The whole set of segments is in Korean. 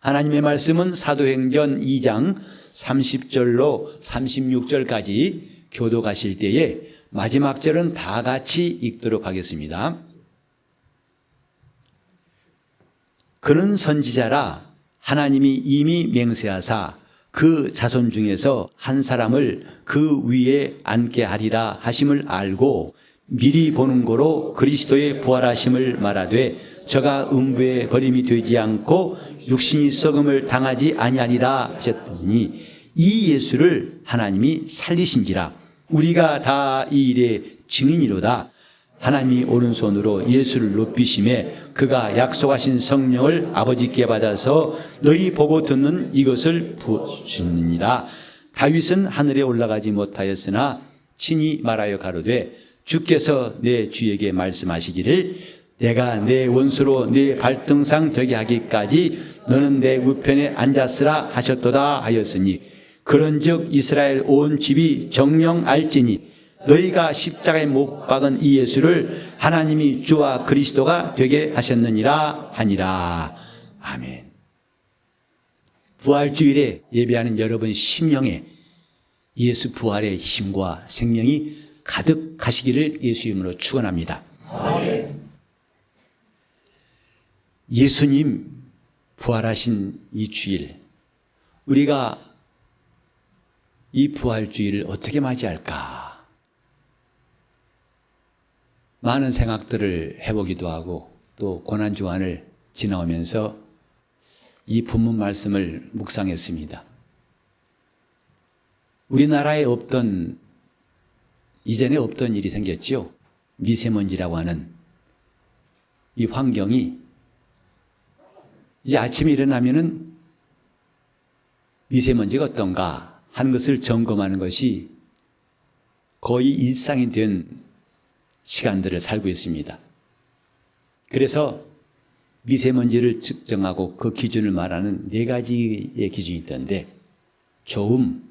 하나님의 말씀은 사도행전 2장 30절로 36절까지 교도가실 때에 마지막 절은 다 같이 읽도록 하겠습니다. 그는 선지자라 하나님이 이미 맹세하사 그 자손 중에서 한 사람을 그 위에 앉게 하리라 하심을 알고 미리 보는 고로 그리스도의 부활하심을 말하되 저가 음부에 버림이 되지 않고 육신이 썩음을 당하지 아니하리라 하셨더니 이 예수를 하나님이 살리신지라. 우리가 다 이 일의 증인이로다. 하나님이 오른손으로 예수를 높이심에 그가 약속하신 성령을 아버지께 받아서 너희 보고 듣는 이것을 부으시느니라. 다윗은 하늘에 올라가지 못하였으나 친히 말하여 가로되 주께서 내 주에게 말씀하시기를 내가 내 원수로 내 발등상 되게 하기까지 너는 내 우편에 앉았으라 하셨도다 하였으니 그런즉 이스라엘 온 집이 정령 알지니 너희가 십자가에 못 박은 이 예수를 하나님이 주와 그리스도가 되게 하셨느니라 하니라. 아멘. 부활주일에 예배하는 여러분 심령에 예수 부활의 힘과 생명이 가득하시기를 예수 이름으로 축원합니다. 아멘. 예수님 부활하신 이 주일, 우리가 이 부활주일을 어떻게 맞이할까? 많은 생각들을 해보기도 하고 또 고난주간을 지나오면서 이 본문 말씀을 묵상했습니다. 우리나라에 이전에 없던 일이 생겼죠. 미세먼지라고 하는 이 환경이 이제 아침에 일어나면은 미세먼지가 어떤가 하는 것을 점검하는 것이 거의 일상이 된 시간들을 살고 있습니다. 그래서 미세먼지를 측정하고 그 기준을 말하는 4가지의 기준이 있던데 좋음,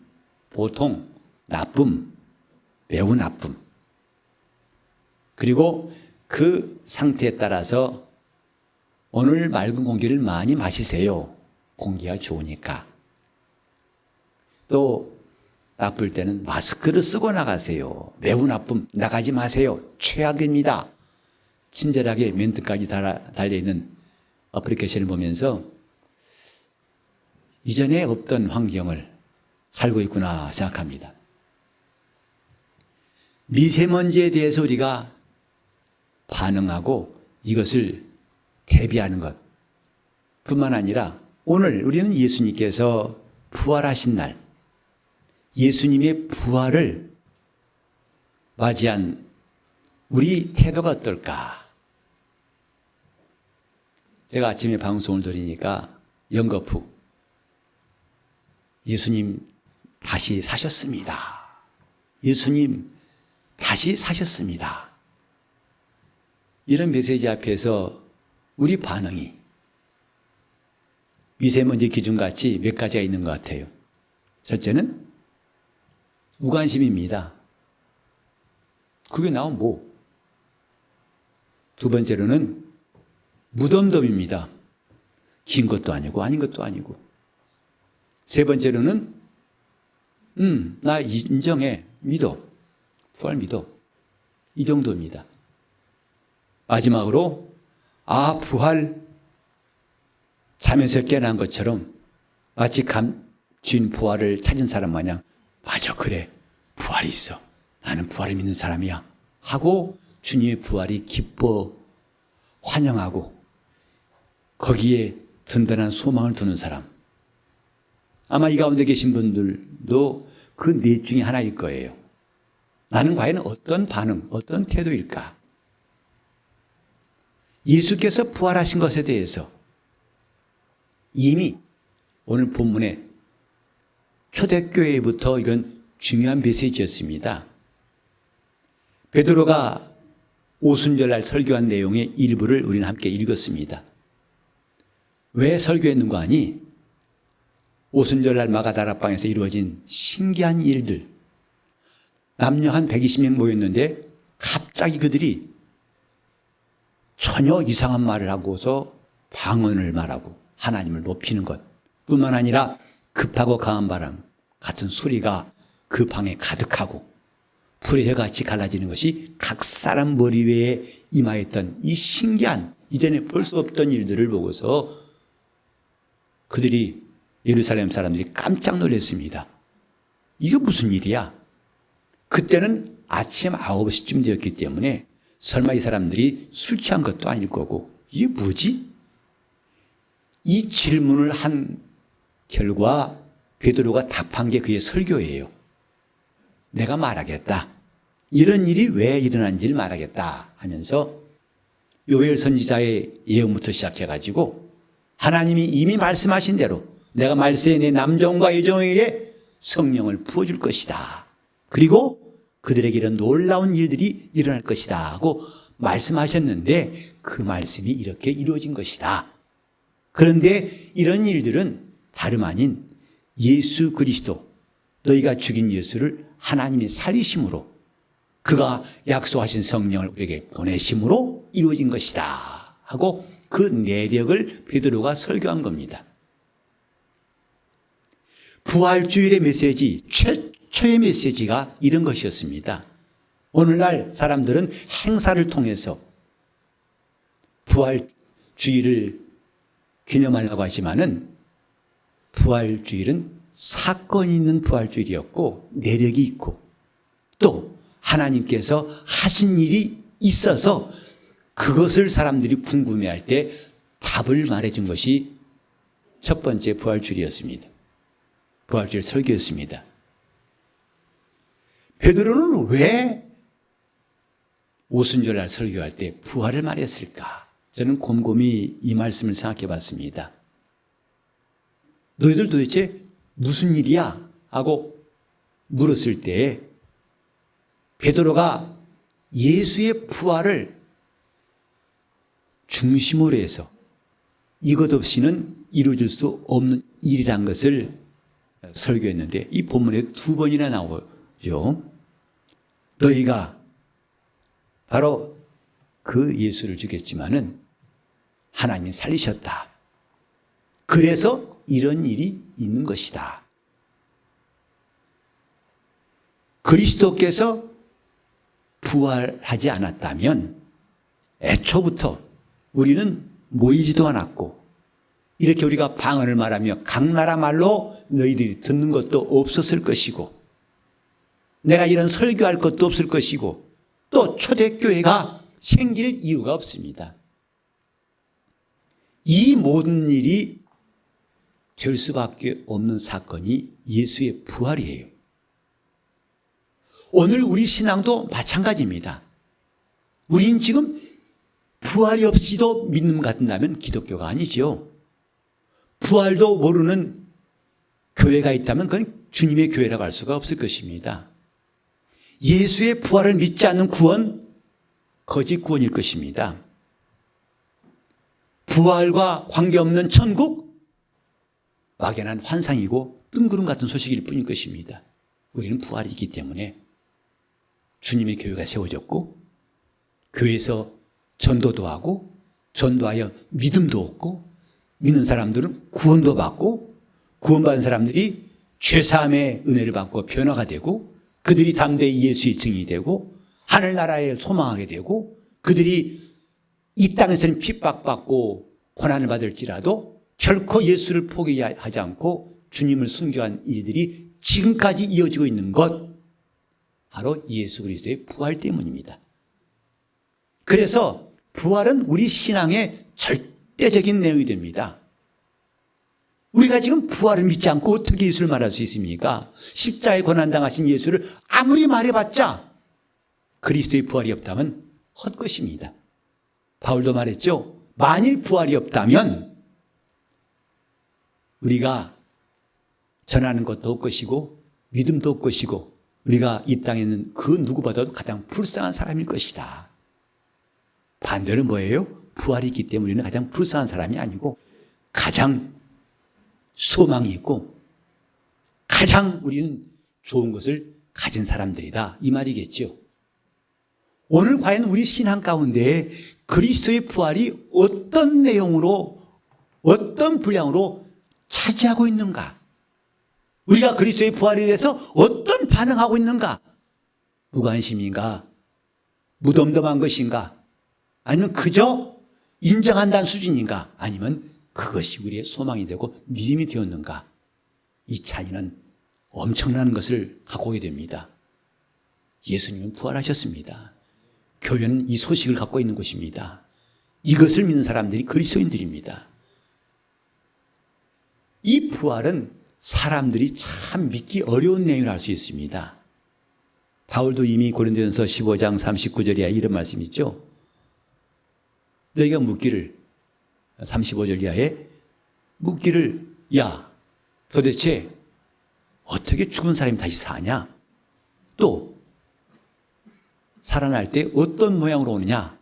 보통, 나쁨, 매우 나쁨. 그리고 그 상태에 따라서 오늘 맑은 공기를 많이 마시세요. 공기가 좋으니까. 또 나쁠 때는 마스크를 쓰고 나가세요. 매우 나쁨, 나가지 마세요. 최악입니다. 친절하게 멘트까지 달려있는 어플리케이션을 보면서 이전에 없던 환경을 살고 있구나 생각합니다. 미세먼지에 대해서 우리가 반응하고 이것을 대비하는 것 뿐만 아니라 오늘 우리는 예수님께서 부활하신 날, 예수님의 부활을 맞이한 우리 태도가 어떨까? 제가 아침에 방송을 들으니까 연거푸 예수님 다시 사셨습니다. 예수님 다시 사셨습니다. 이런 메시지 앞에서 우리 반응이 미세먼지 기준같이 몇 가지가 있는 것 같아요. 첫째는 무관심입니다. 그게 나오면 뭐? 두 번째로는 무덤덤입니다. 긴 것도 아니고 아닌 것도 아니고. 세 번째로는 나 인정해, 믿어, 부활 믿어. 이 정도입니다. 마지막으로 부활 잠에서 깨어난 것처럼 마치 감춘 부활을 찾은 사람 마냥 맞아, 그래, 부활이 있어, 나는 부활을 믿는 사람이야 하고 주님의 부활이 기뻐 환영하고 거기에 든든한 소망을 두는 사람, 아마 이 가운데 계신 분들도 그 넷 중에 하나일 거예요. 나는 과연 어떤 반응, 어떤 태도일까? 예수께서 부활하신 것에 대해서 이미 오늘 본문에 초대교회부터 이건 중요한 메시지였습니다. 베드로가 오순절날 설교한 내용의 일부를 우리는 함께 읽었습니다. 왜 설교했는가 하니 오순절날 마가다락방에서 이루어진 신기한 일들, 남녀 한 120명 모였는데 갑자기 그들이 전혀 이상한 말을 하고서 방언을 말하고 하나님을 높이는 것 뿐만 아니라 급하고 강한 바람 같은 소리가 그 방에 가득하고 불의 혀같이 갈라지는 것이 각 사람 머리 위에 임하였던 이 신기한 이전에 볼 수 없던 일들을 보고서 그들이 예루살렘 사람들이 깜짝 놀랐습니다. 이게 무슨 일이야? 그때는 아침 9시쯤 되었기 때문에 설마 이 사람들이 술 취한 것도 아닐 거고 이게 뭐지? 이 질문을 한 결과 베드로가 답한 게 그의 설교예요. 내가 말하겠다. 이런 일이 왜 일어난지를 말하겠다 하면서 요엘 선지자의 예언부터 시작해가지고 하나님이 이미 말씀하신 대로 내가 말세에 내 남종과 여종에게 성령을 부어줄 것이다. 그리고 그들에게 이런 놀라운 일들이 일어날 것이다 하고 말씀하셨는데 그 말씀이 이렇게 이루어진 것이다. 그런데 이런 일들은 다름 아닌 예수 그리스도, 너희가 죽인 예수를 하나님이 살리심으로 그가 약속하신 성령을 우리에게 보내심으로 이루어진 것이다 하고 그 내력을 베드로가 설교한 겁니다. 부활주일의 메시지, 최초의 메시지가 이런 것이었습니다. 오늘날 사람들은 행사를 통해서 부활주일을 기념하려고 하지만은 부활주일은 사건이 있는 부활주일이었고 내력이 있고 또 하나님께서 하신 일이 있어서 그것을 사람들이 궁금해할 때 답을 말해준 것이 첫 번째 부활주일이었습니다. 부활주일 설교였습니다. 베드로는 왜 오순절날 설교할 때 부활을 말했을까? 저는 곰곰이 이 말씀을 생각해 봤습니다. 너희들 도대체 무슨 일이야? 하고 물었을 때 베드로가 예수의 부활을 중심으로 해서 이것 없이는 이루어질 수 없는 일이란 것을 설교했는데 이 본문에 2번이나 나오죠. 너희가 바로 그 예수를 죽였지만은 하나님이 살리셨다. 그래서 이런 일이 있는 것이다. 그리스도께서 부활하지 않았다면 애초부터 우리는 모이지도 않았고 이렇게 우리가 방언을 말하며 각 나라 말로 너희들이 듣는 것도 없었을 것이고 내가 이런 설교할 것도 없을 것이고 또 초대교회가 생길 이유가 없습니다. 이 모든 일이 될 수밖에 없는 사건이 예수의 부활이에요. 오늘 우리 신앙도 마찬가지입니다. 우린 지금 부활이 없이도 믿음 갖는다면 기독교가 아니죠. 부활도 모르는 교회가 있다면 그건 주님의 교회라고 할 수가 없을 것입니다. 예수의 부활을 믿지 않는 구원, 거짓 구원일 것입니다. 부활과 관계없는 천국, 막연한 환상이고 뜬구름 같은 소식일 뿐일 것입니다. 우리는 부활이 있기 때문에 주님의 교회가 세워졌고 교회에서 전도도 하고 전도하여 믿음도 얻고 믿는 사람들은 구원도 받고 구원받은 사람들이 죄사함의 은혜를 받고 변화가 되고 그들이 담대히 예수의 증인이 되고 하늘나라에 소망하게 되고 그들이 이 땅에서는 핍박받고 고난을 받을지라도 결코 예수를 포기하지 않고 주님을 순교한 일들이 지금까지 이어지고 있는 것 바로 예수 그리스도의 부활 때문입니다. 그래서 부활은 우리 신앙의 절대적인 내용이 됩니다. 우리가 지금 부활을 믿지 않고 어떻게 예수를 말할 수 있습니까? 십자가에 고난당하신 예수를 아무리 말해봤자 그리스도의 부활이 없다면 헛것입니다. 바울도 말했죠. 만일 부활이 없다면 우리가 전하는 것도 없것이고 믿음도 없것이고 우리가 이 땅에 있는 그 누구보다도 가장 불쌍한 사람일 것이다. 반대로 뭐예요? 부활이 있기 때문에 우리는 가장 불쌍한 사람이 아니고 가장 소망이 있고 가장 우리는 좋은 것을 가진 사람들이다. 이 말이겠죠. 오늘 과연 우리 신앙 가운데 그리스도의 부활이 어떤 내용으로 어떤 분량으로 차지하고 있는가? 우리가 그리스도의 부활에 대해서 어떤 반응하고 있는가? 무관심인가? 무덤덤한 것인가? 아니면 그저 인정한다는 수준인가? 아니면 그것이 우리의 소망이 되고 믿음이 되었는가? 이 차이는 엄청난 것을 갖고 오게 됩니다. 예수님은 부활하셨습니다. 교회는 이 소식을 갖고 있는 곳입니다. 이것을 믿는 사람들이 그리스도인들입니다. 이 부활은 사람들이 참 믿기 어려운 내용을 알 수 있습니다. 바울도 이미 고린도전서 15장 39절에 이런 말씀이 있죠. 너희가 묻기를 35절 이하에 묻기를 야 도대체 어떻게 죽은 사람이 다시 사냐? 또 살아날 때 어떤 모양으로 오느냐?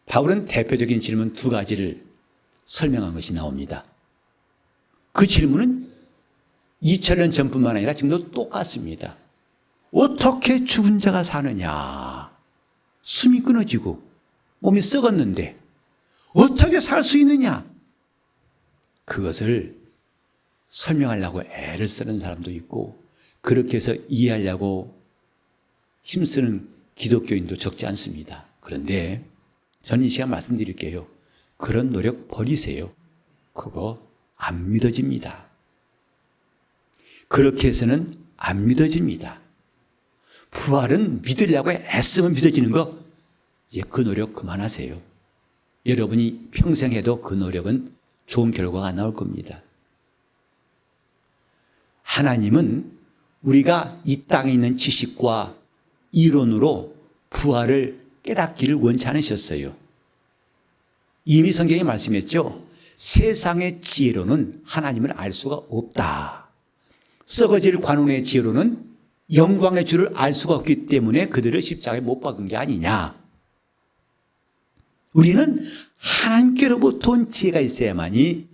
바울은 대표적인 질문 두 가지를 설명한 것이 나옵니다. 그 질문은 2000년 전뿐만 아니라 지금도 똑같습니다. 어떻게 죽은 자가 사느냐? 숨이 끊어지고 몸이 썩었는데 어떻게 살 수 있느냐? 그것을 설명하려고 애를 쓰는 사람도 있고 그렇게 해서 이해하려고 힘쓰는 기독교인도 적지 않습니다. 그런데 저는 이 시간 말씀드릴게요. 그런 노력 버리세요. 그거 안 믿어집니다. 그렇게 해서는 안 믿어집니다. 부활은 믿으려고 애쓰면 믿어지는 거, 이제 그 노력 그만하세요. 여러분이 평생 해도 그 노력은 좋은 결과가 안 나올 겁니다. 하나님은 우리가 이 땅에 있는 지식과 이론으로 부활을 깨닫기를 원치 않으셨어요. 이미 성경에 말씀했죠. 세상의 지혜로는 하나님을 알 수가 없다. 썩어질 관원의 지혜로는 영광의 주를 알 수가 없기 때문에 그들을 십자가에 못 박은 게 아니냐. 우리는 하나님께로부터 온 지혜가 있어야만이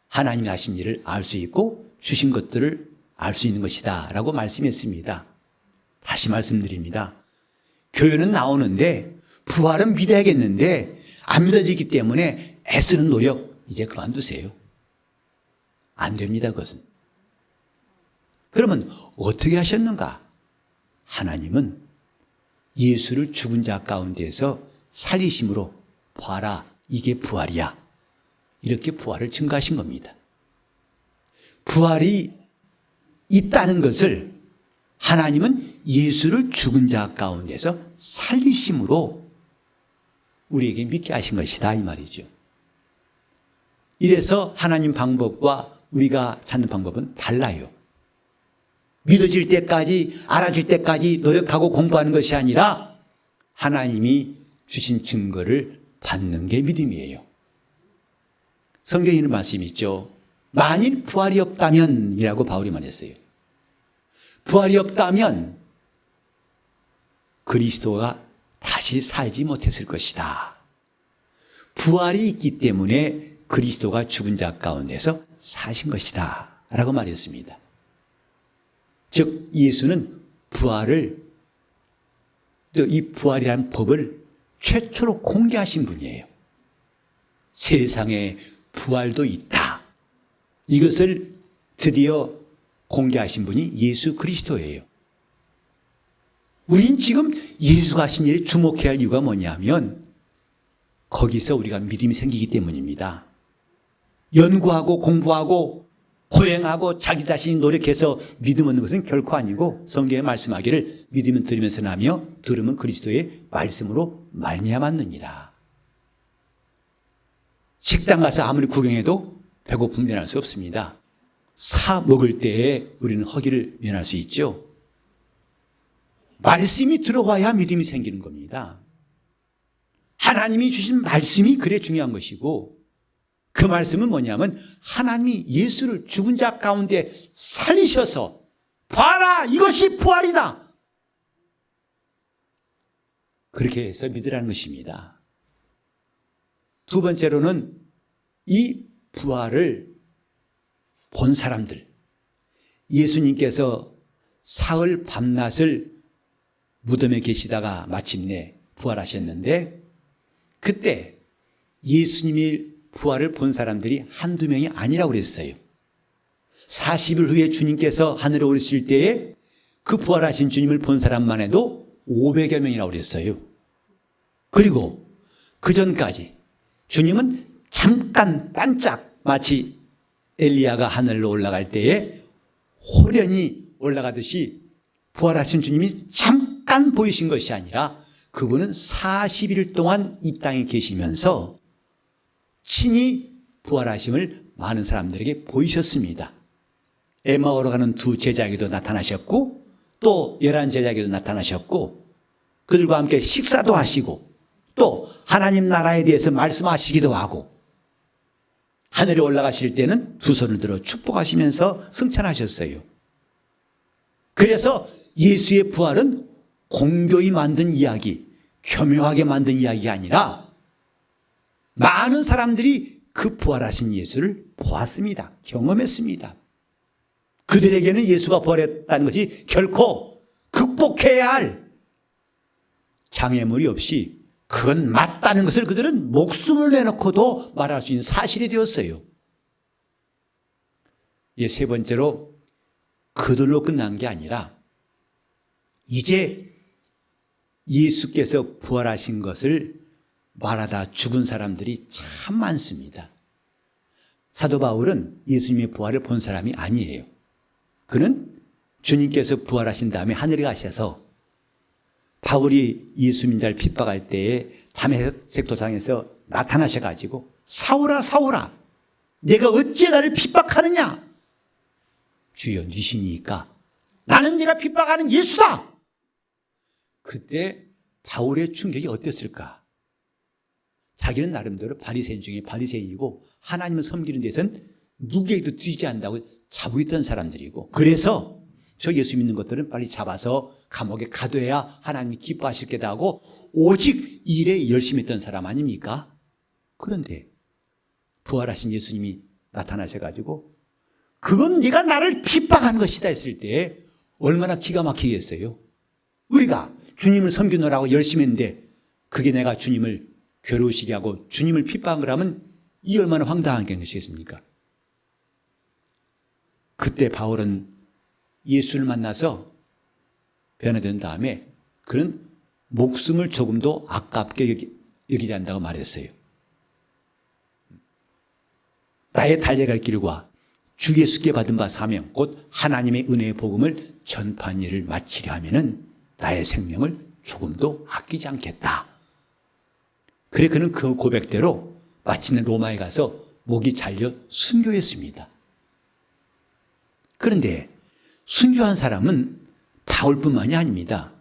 하나님이 하신 일을 알 수 있고 주신 것들을 알 수 있는 것이다 라고 말씀했습니다. 다시 말씀드립니다. 교회는 나오는데 부활은 믿어야겠는데 안 믿어지기 때문에 애쓰는 노력 이제 그만두세요. 안 됩니다. 그것은. 그러면 어떻게 하셨는가? 하나님은 예수를 죽은 자 가운데서 살리심으로 봐라, 이게 부활이야. 이렇게 부활을 증거하신 겁니다. 부활이 있다는 것을 하나님은 예수를 죽은 자 가운데서 살리심으로 우리에게 믿게 하신 것이다 이 말이죠. 이래서 하나님 방법과 우리가 찾는 방법은 달라요. 믿어질 때까지, 알아질 때까지 노력하고 공부하는 것이 아니라 하나님이 주신 증거를 받는 게 믿음이에요. 성경에 있는 말씀이 있죠. 만일 부활이 없다면 이라고 바울이 말했어요. 부활이 없다면 그리스도가 다시 살지 못했을 것이다. 부활이 있기 때문에 그리스도가 죽은 자 가운데서 사신 것이다 라고 말했습니다. 즉 예수는 부활을, 또 이 부활이라는 법을 최초로 공개하신 분이에요. 세상에 부활도 있다. 이것을 드디어 공개하신 분이 예수 그리스도예요. 우린 지금 예수가 하신 일에 주목해야 할 이유가 뭐냐면 거기서 우리가 믿음이 생기기 때문입니다. 연구하고 공부하고 고행하고 자기 자신이 노력해서 믿음 얻는 것은 결코 아니고 성경에 말씀하기를 믿으면 들으면서 나며 들으면 그리스도의 말씀으로 말미암았느니라. 식당 가서 아무리 구경해도 배고픔 면할 수 없습니다. 사 먹을 때에 우리는 허기를 면할 수 있죠. 말씀이 들어와야 믿음이 생기는 겁니다. 하나님이 주신 말씀이 그래 중요한 것이고 그 말씀은 뭐냐면 하나님이 예수를 죽은 자 가운데 살리셔서 봐라 이것이 부활이다. 그렇게 해서 믿으라는 것입니다. 두 번째로는 이 부활을 본 사람들, 예수님께서 사흘 밤낮을 무덤에 계시다가 마침내 부활하셨는데 그때 예수님이 부활을 본 사람들이 한두 명이 아니라고 그랬어요. 40일 후에 주님께서 하늘에 오르실 때에 그 부활하신 주님을 본 사람만 해도 500여 명이라고 그랬어요. 그리고 그 전까지 주님은 잠깐 반짝 마치 엘리야가 하늘로 올라갈 때에 호련히 올라가듯이 부활하신 주님이 잠깐 보이신 것이 아니라 그분은 40일 동안 이 땅에 계시면서 친히 부활하심을 많은 사람들에게 보이셨습니다. 에마오로 가는 두 제자에게도 나타나셨고 또 11제자에게도 나타나셨고 그들과 함께 식사도 하시고 또 하나님 나라에 대해서 말씀하시기도 하고 하늘에 올라가실 때는 두 손을 들어 축복하시면서 승천하셨어요. 그래서 예수의 부활은 공교히 만든 이야기, 교묘하게 만든 이야기가 아니라 많은 사람들이 그 부활하신 예수를 보았습니다. 경험했습니다. 그들에게는 예수가 부활했다는 것이 결코 극복해야 할 장애물이 없이 그건 맞다는 것을 그들은 목숨을 내놓고도 말할 수 있는 사실이 되었어요. 세 번째로 그들로 끝난 게 아니라 이제 예수께서 부활하신 것을 말하다 죽은 사람들이 참 많습니다. 사도 바울은 예수님의 부활을 본 사람이 아니에요. 그는 주님께서 부활하신 다음에 하늘에 가셔서 바울이 예수 믿는 자를 핍박할 때에 다메섹 도상에서 나타나셔가지고 사울아 사울아 내가 어찌 나를 핍박하느냐? 주여 니시니까 나는 네가 핍박하는 예수다. 그때 바울의 충격이 어땠을까? 자기는 나름대로 바리새인 중에 바리새인이고 하나님을 섬기는 데서는 누구에게도 뒤지지 않는다고 자부 있던 사람들이고 그래서 저 예수 믿는 것들은 빨리 잡아서 감옥에 가둬야 하나님이 기뻐하실 게다 하고 오직 일에 열심히 했던 사람 아닙니까? 그런데 부활하신 예수님이 나타나셔가지고 그건 네가 나를 핍박한 것이다 했을 때 얼마나 기가 막히겠어요. 우리가 주님을 섬기느라고 열심히 했는데 그게 내가 주님을 괴로우시게 하고 주님을 핍박한 거라면 이 얼마나 황당한 것이겠습니까? 그때 바울은 예수를 만나서 변화된 다음에 그는 목숨을 조금도 아깝게 여기지 않는다고 말했어요. 나의 달려갈 길과 주 예수께 받은 바 사명 곧 하나님의 은혜의 복음을 전파하는 일을 마치려 하면은 나의 생명을 조금도 아끼지 않겠다. 그래 그는 그 고백대로 마침내 로마에 가서 목이 잘려 순교했습니다. 그런데 순교한 사람은 바울뿐만이 아닙니다.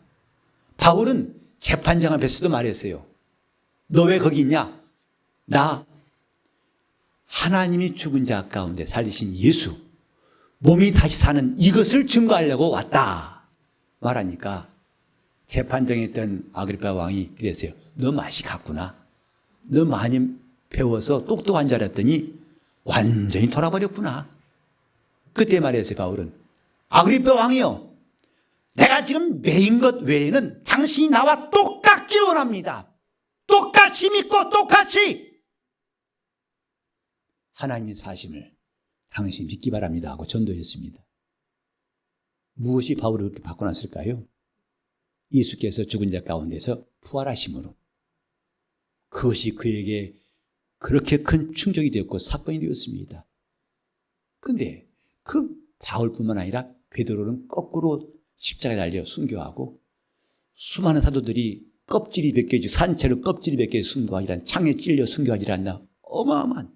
바울은 재판장 앞에서도 말했어요. 너 왜 거기 있냐? 나 하나님이 죽은 자 가운데 살리신 예수, 몸이 다시 사는 이것을 증거하려고 왔다 말하니까 재판장에 있던 아그리파 왕이 그랬어요. 너 맛이 갔구나. 너 많이 배워서 똑똑한 줄 알았더니 완전히 돌아버렸구나. 그때 말했어요. 바울은 아그리파 왕이요, 내가 지금 매인 것 외에는 당신이 나와 똑같기를 원합니다. 똑같이 믿고 똑같이 하나님의 사심을 당신이 믿기 바랍니다 하고 전도했습니다. 무엇이 바울을 그렇게 바꿔놨을까요? 예수께서 죽은 자 가운데서 부활하심으로 그것이 그에게 그렇게 큰 충격이 되었고 사건이 되었습니다. 그런데 그 바울뿐만 아니라 베드로는 거꾸로 십자가에 달려 순교하고 수많은 사도들이 껍질이 벗겨지고 산채로 껍질이 벗겨져 순교하지란 창에 찔려 순교하지 않나 어마어마한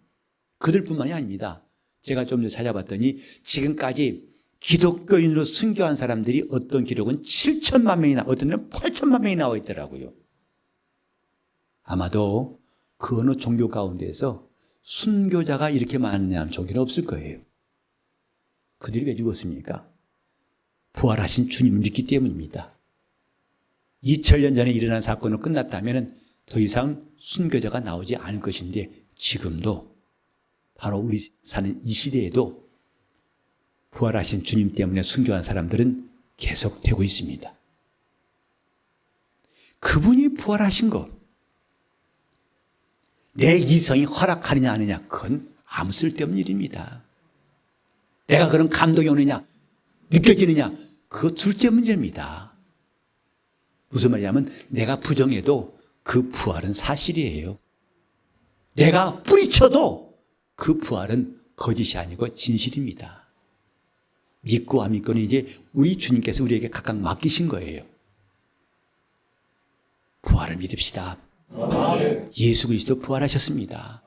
그들뿐만이 아닙니다. 제가 좀 전에 찾아봤더니 지금까지 기독교인으로 순교한 사람들이 어떤 기록은 7천만 명이나 어떤 데는 8천만 명이 나와 있더라고요. 아마도 그 어느 종교 가운데서 순교자가 이렇게 많은 종교는 없을 거예요. 그들이 왜 죽었습니까? 부활하신 주님을 믿기 때문입니다. 2000년 전에 일어난 사건은 끝났다면 더 이상 순교자가 나오지 않을 것인데 지금도 바로 우리 사는 이 시대에도 부활하신 주님 때문에 순교한 사람들은 계속되고 있습니다. 그분이 부활하신 것, 내 이성이 허락하느냐 하느냐, 그건 아무 쓸데없는 일입니다. 내가 그런 감동이 오느냐, 느껴지느냐, 그거 둘째 문제입니다. 무슨 말이냐면 내가 부정해도 그 부활은 사실이에요. 내가 뿌리쳐도 그 부활은 거짓이 아니고 진실입니다. 믿고 안 믿고는 이제 우리 주님께서 우리에게 각각 맡기신 거예요. 부활을 믿읍시다. 예수 그리스도 부활하셨습니다.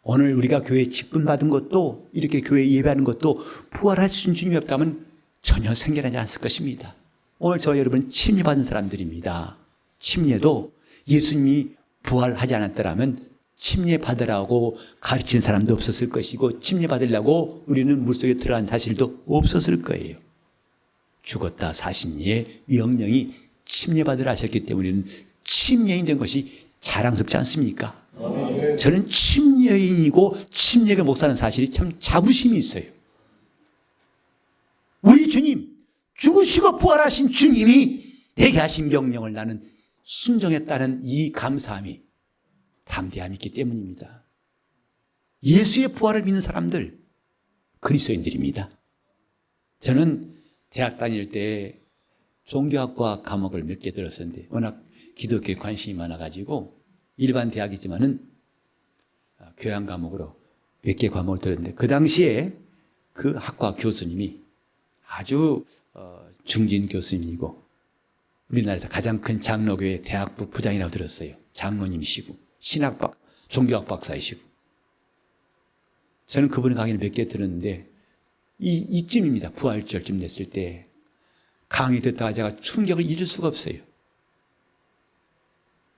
오늘 우리가 교회에 직분 받은 것도, 이렇게 교회에 예배하는 것도 부활하신 주님이 없다면 전혀 생겨나지 않을 것입니다. 오늘 저 여러분 침례 받은 사람들입니다. 침례도 예수님이 부활하지 않았더라면 침례 받으라고 가르친 사람도 없었을 것이고, 침례 받으려고 우리는 물속에 들어간 사실도 없었을 거예요. 죽었다 사신 이의 명령이 침례 받으라 하셨기 때문에 우리는 침례인 된 것이 자랑스럽지 않습니까? 저는 침례인이고 침례가 목사라는 사실이 참 자부심이 있어요. 우리 주님, 죽으시고 부활하신 주님이 내게 하신 명령을 나는 순종했다는 이 감사함이, 담대함이 있기 때문입니다. 예수의 부활을 믿는 사람들, 그리스도인들입니다. 저는 대학 다닐 때 종교학과 과목을 몇 개 들었었는데, 워낙 기독교에 관심이 많아가지고 일반 대학이지만은 교양 과목으로 몇 개 과목을 들었는데, 그 당시에 그 학과 교수님이 아주 중진 교수님이고 우리나라에서 가장 큰 장로교회 대학부 부장이라고 들었어요. 장로님이시고 신학박, 종교학 박사이시고. 저는 그분의 강의를 몇 개 들었는데 이쯤입니다. 부활절쯤 됐을 때 강의 듣다가 제가 충격을 잊을 수가 없어요.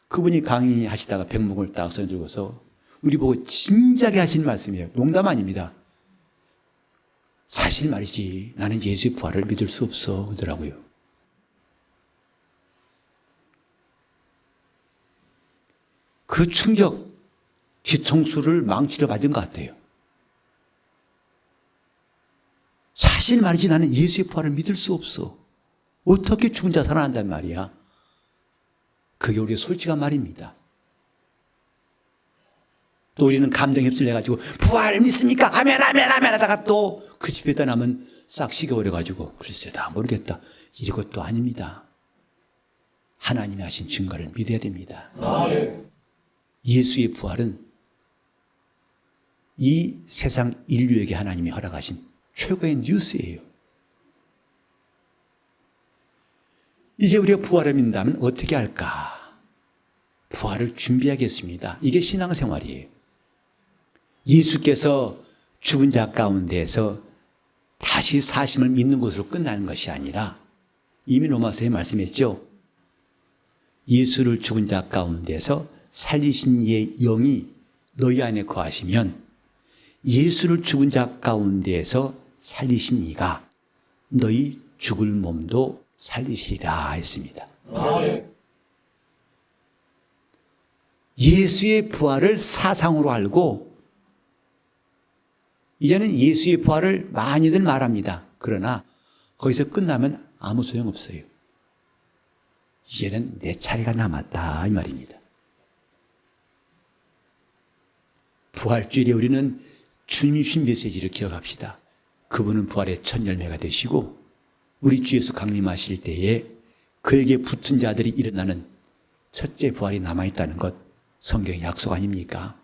그분이 강의하시다가 백목을 딱 손들고서 우리 보고 진지하게 하신 말씀이에요. 농담 아닙니다. 사실 말이지, 나는 예수의 부활을 믿을 수 없어 그러더라고요. 그 충격, 뒤통수를 망치려 받은 것 같아요. 사실 말이지, 나는 예수의 부활을 믿을 수 없어. 어떻게 죽은 자 살아난단 말이야. 그게 우리의 솔직한 말입니다. 또 우리는 감정에 휩쓸려가지고 부활을 믿습니까? 아멘 아멘 아멘 하다가 또 그 집에다 나면 싹 식어버려가지고 글쎄 다 모르겠다, 이것도 아닙니다. 하나님이 하신 증거를 믿어야 됩니다. 예수의 부활은 이 세상 인류에게 하나님이 허락하신 최고의 뉴스예요. 이제 우리가 부활을 믿는다면 어떻게 할까? 부활을 준비하겠습니다. 이게 신앙생활이에요. 예수께서 죽은 자 가운데서 다시 사심을 믿는 것으로 끝나는 것이 아니라, 이미 로마서에 말씀했죠. 예수를 죽은 자 가운데서 살리신 이의 영이 너희 안에 거하시면 예수를 죽은 자 가운데서 살리신 이가 너희 죽을 몸도 살리시리라 했습니다. 예수의 부활을 사상으로 알고 이제는 예수의 부활을 많이들 말합니다. 그러나 거기서 끝나면 아무 소용없어요. 이제는 내 차례가 남았다 이 말입니다. 부활주일에 우리는 주님이 주신 메시지를 기억합시다. 그분은 부활의 첫 열매가 되시고 우리 주 예수 강림하실 때에 그에게 붙은 자들이 일어나는 첫째 부활이 남아있다는 것, 성경의 약속 아닙니까?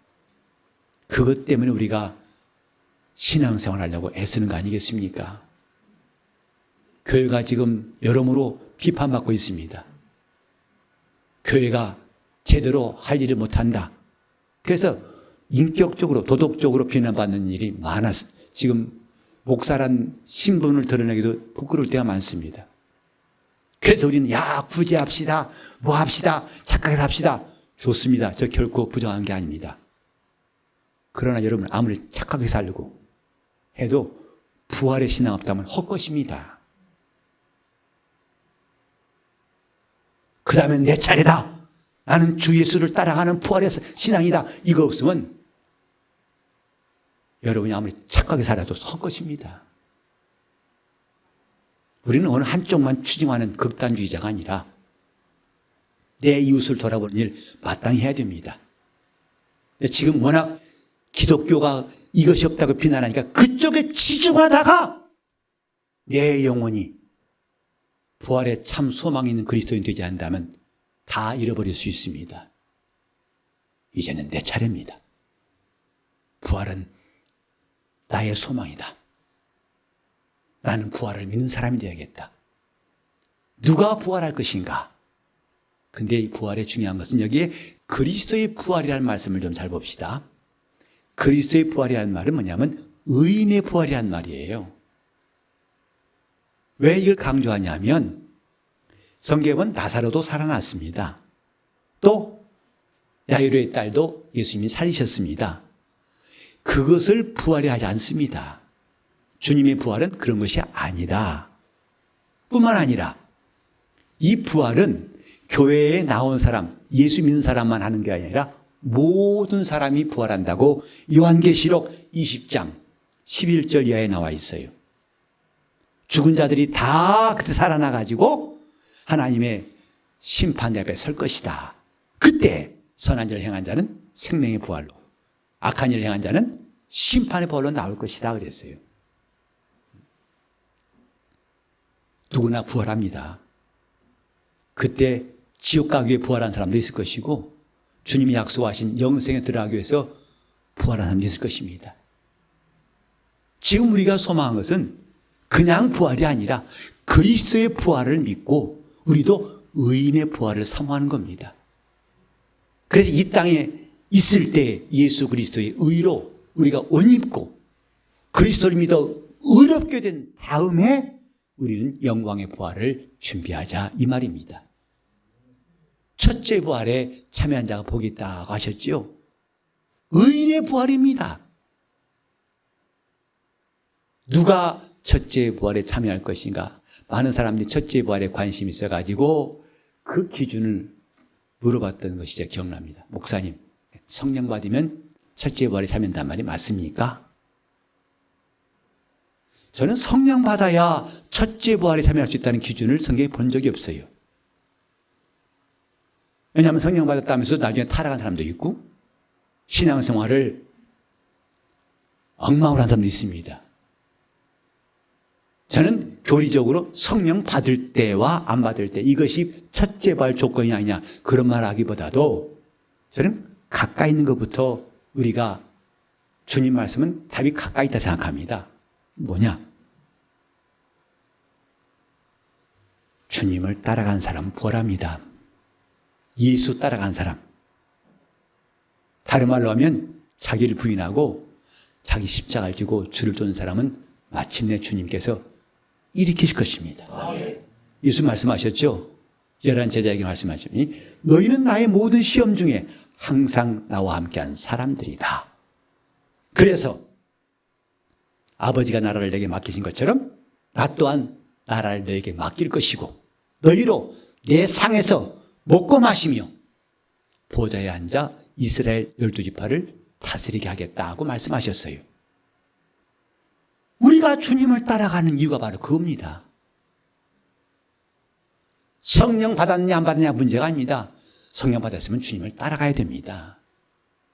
그것 때문에 우리가 신앙생활 하려고 애쓰는 거 아니겠습니까? 교회가 지금 여러모로 비판받고 있습니다. 교회가 제대로 할 일을 못한다. 그래서 인격적으로 도덕적으로 비난받는 일이 많아서 지금 목사란 신분을 드러내기도 부끄러울 때가 많습니다. 그래서 우리는 구제합시다, 뭐 합시다, 착하게 합시다. 좋습니다. 저 결코 부정한 게 아닙니다. 그러나 여러분, 아무리 착하게 살려고 해도 부활의 신앙 없다면 헛것입니다. 그 다음에 내 차례다, 나는 주 예수를 따라가는 부활의 신앙이다, 이거 없으면 여러분이 아무리 착하게 살아도 헛것입니다. 우리는 어느 한쪽만 추종하는 극단주의자가 아니라 내 이웃을 돌아보는 일 마땅히 해야 됩니다. 지금 워낙 기독교가 이것이 없다고 비난하니까 그쪽에 치중하다가 내 영혼이 부활에 참 소망이 있는 그리스도인 되지 않는다면 다 잃어버릴 수 있습니다. 이제는 내 차례입니다. 부활은 나의 소망이다. 나는 부활을 믿는 사람이 되어야겠다. 누가 부활할 것인가? 근데 이 부활의 중요한 것은 여기에 그리스도의 부활이라는 말씀을 좀 잘 봅시다. 그리스도의 부활이라는 말은 뭐냐면 의인의 부활이라는 말이에요. 왜 이걸 강조하냐면 성경은 나사로도 살아났습니다. 또 야이로의 딸도 예수님이 살리셨습니다. 그것을 부활이 하지 않습니다. 주님의 부활은 그런 것이 아니다. 뿐만 아니라 이 부활은 교회에 나온 사람, 예수 믿는 사람만 하는 게 아니라 모든 사람이 부활한다고 요한계시록 20장 11절 이하에 나와 있어요. 죽은 자들이 다 그때 살아나가지고 하나님의 심판대 앞에 설 것이다. 그때 선한 일을 행한 자는 생명의 부활로, 악한 일을 행한 자는 심판의 부활로 나올 것이다 그랬어요. 누구나 부활합니다. 그때 지옥 가기 위해 부활한 사람도 있을 것이고 주님이 약속하신 영생에 들어가기 위해서 부활한 사람도 있을 것입니다. 지금 우리가 소망한 것은 그냥 부활이 아니라 그리스도의 부활을 믿고 우리도 의인의 부활을 사모하는 겁니다. 그래서 이 땅에 있을 때 예수 그리스도의 의로 우리가 옷 입고 그리스도를 믿어 의롭게 된 다음에 우리는 영광의 부활을 준비하자 이 말입니다. 첫째 부활에 참여한 자가 복이 있다고 하셨죠. 의인의 부활입니다. 누가 첫째 부활에 참여할 것인가? 많은 사람들이 첫째 부활에 관심이 있어가지고 그 기준을 물어봤던 것이 제가 기억납니다. 목사님, 성령 받으면 첫째 부활에 참여한단 말이 맞습니까? 저는 성령 받아야 첫째 부활에 참여할 수 있다는 기준을 성경에 본 적이 없어요. 왜냐하면 성령 받았다면서 나중에 타락한 사람도 있고 신앙생활을 엉망으로 한 사람도 있습니다. 저는 교리적으로 성령 받을 때와 안 받을 때 이것이 첫째 부활 조건이 아니냐 그런 말 하기보다도 저는 가까이 있는 것부터 우리가 주님 말씀은 답이 가까이 있다 생각합니다. 뭐냐? 주님을 따라간 사람은 부활합니다. 예수 따라간 사람. 다른 말로 하면 자기를 부인하고 자기 십자가를 지고 주를 쫓는 사람은 마침내 주님께서 일으키실 것입니다. 예수 말씀하셨죠? 열한 제자에게 말씀하셨죠. 너희는 나의 모든 시험 중에 항상 나와 함께한 사람들이다. 그래서 아버지가 나라를 내게 맡기신 것처럼 나 또한 나라를 너에게 맡길 것이고 너희로 내 상에서 먹고 마시며 보좌에 앉아 이스라엘 12지파를 다스리게 하겠다고 말씀하셨어요. 우리가 주님을 따라가는 이유가 바로 그겁니다. 성령 받았느냐 안 받았느냐 문제가 아닙니다. 성령 받았으면 주님을 따라가야 됩니다.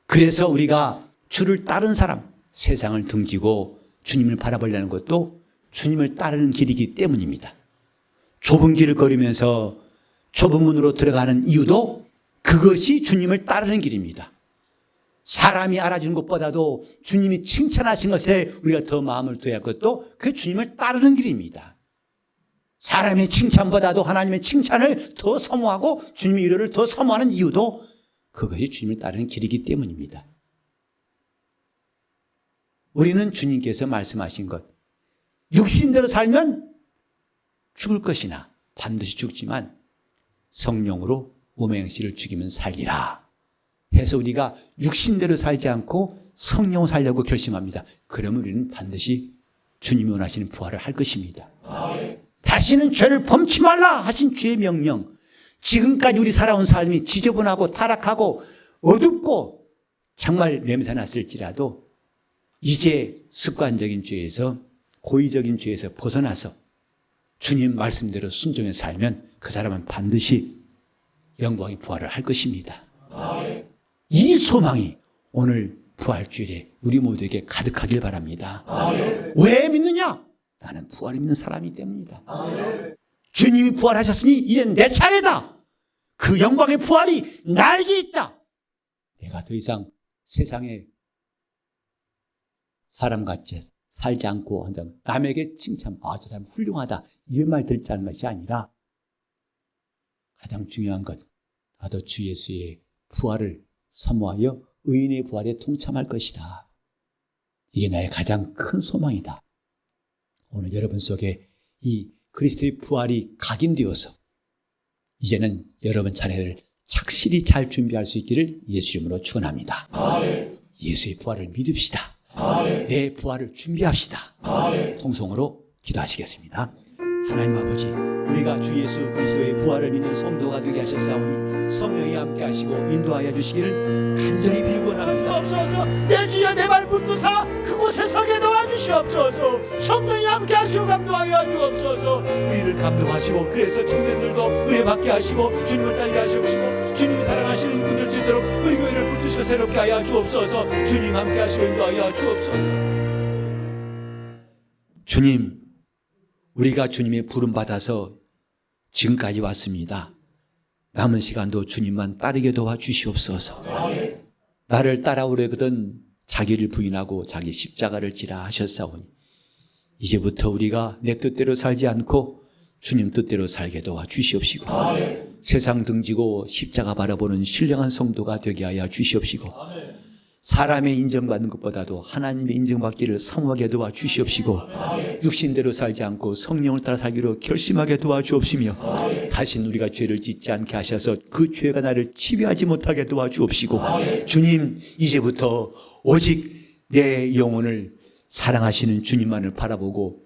그래서 우리가 주를 따르는 사람, 세상을 등지고 주님을 바라보려는 것도 주님을 따르는 길이기 때문입니다. 좁은 길을 걸으면서 좁은 문으로 들어가는 이유도 그것이 주님을 따르는 길입니다. 사람이 알아주는 것보다도 주님이 칭찬하신 것에 우리가 더 마음을 둬야 할 것도 그 주님을 따르는 길입니다. 사람의 칭찬보다도 하나님의 칭찬을 더 사모하고 주님의 위로를 더 사모하는 이유도 그것이 주님을 따르는 길이기 때문입니다. 우리는 주님께서 말씀하신 것, 육신대로 살면 죽을 것이나 반드시 죽지만 성령으로 몸의 행실을 죽이면 살리라 해서 우리가 육신대로 살지 않고 성령으로 살려고 결심합니다. 그러면 우리는 반드시 주님이 원하시는 부활을 할 것입니다. 다시는 죄를 범치 말라 하신 주의 명령, 지금까지 우리 살아온 삶이 지저분하고 타락하고 어둡고 정말 냄새났을지라도 이제 습관적인 죄에서 고의적인 죄에서 벗어나서 주님 말씀대로 순종해 살면 그 사람은 반드시 영광의 부활을 할 것입니다. 이 소망이 오늘 부활주일에 우리 모두에게 가득하길 바랍니다. 왜 믿느냐? 나는 부활을 믿는 사람이기 때문이다. 주님이 부활하셨으니 이젠 내 차례다. 그 영광의 부활이 나에게 있다. 내가 더 이상 세상에 사람같이 살지 않고 한다면 남에게 칭찬, 저 사람 훌륭하다, 이 말 듣지 않는 것이 아니라 가장 중요한 것, 나도 주 예수의 부활을 사모하여 의인의 부활에 동참할 것이다. 이게 나의 가장 큰 소망이다. 오늘 여러분 속에 이 그리스도의 부활이 각인되어서 이제는 여러분 차례를 착실히 잘 준비할 수 있기를 예수 이름으로 축원합니다. 예수의 부활을 믿읍시다. 내 부활을 준비합시다. 통성으로 기도하시겠습니다. 하나님 아버지, 우리가 주 예수 그리스도의 부활을 믿는 성도가 되게 하셨사오니 성령이 함께 하시고 인도하여 주시기를 간절히 빌고 나가주옵소서. 내 주여 내 발 붙드사 그곳에 서게 도와주시옵소서. 성령이 함께 하시고 감동하여 주옵소서. 우리를 감동하시고 그래서 청년들도 은혜 받게 하시고 주님을 따르게 하시옵시고 주님이 사랑하시는 분들 수 있도록 우리 교회를 붙드셔 새롭게 하여 주옵소서. 주님 함께 하시고 인도하여 주옵소서. 주님, 우리가 주님의 부름받아서 지금까지 왔습니다. 남은 시간도 주님만 따르게 도와주시옵소서. 나를 따라오려거든 자기를 부인하고 자기 십자가를 지라 하셨사오니 이제부터 우리가 내 뜻대로 살지 않고 주님 뜻대로 살게 도와주시옵시고 세상 등지고 십자가 바라보는 신령한 성도가 되게 하여 주시옵시고 사람의 인정받는 것보다도 하나님의 인정받기를 사모하게 도와주시옵시고 육신대로 살지 않고 성령을 따라 살기로 결심하게 도와주옵시며 다시는 우리가 죄를 짓지 않게 하셔서 그 죄가 나를 지배하지 못하게 도와주옵시고 주님, 이제부터 오직 내 영혼을 사랑하시는 주님만을 바라보고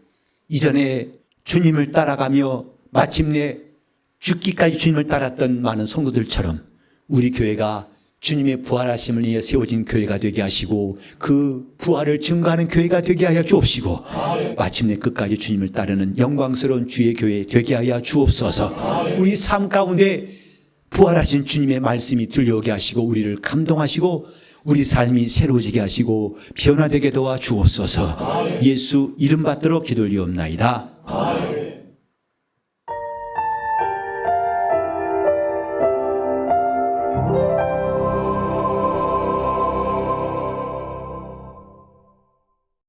이전에 주님을 따라가며 마침내 죽기까지 주님을 따랐던 많은 성도들처럼 우리 교회가 주님의 부활하심을 위해 세워진 교회가 되게 하시고 그 부활을 증거하는 교회가 되게 하여 주옵시고 마침내 끝까지 주님을 따르는 영광스러운 주의 교회 되게 하여 주옵소서. 우리 삶 가운데 부활하신 주님의 말씀이 들려오게 하시고 우리를 감동하시고 우리 삶이 새로워지게 하시고 변화되게 도와 주옵소서. 예수 이름 받들어 기도 올리옵나이다.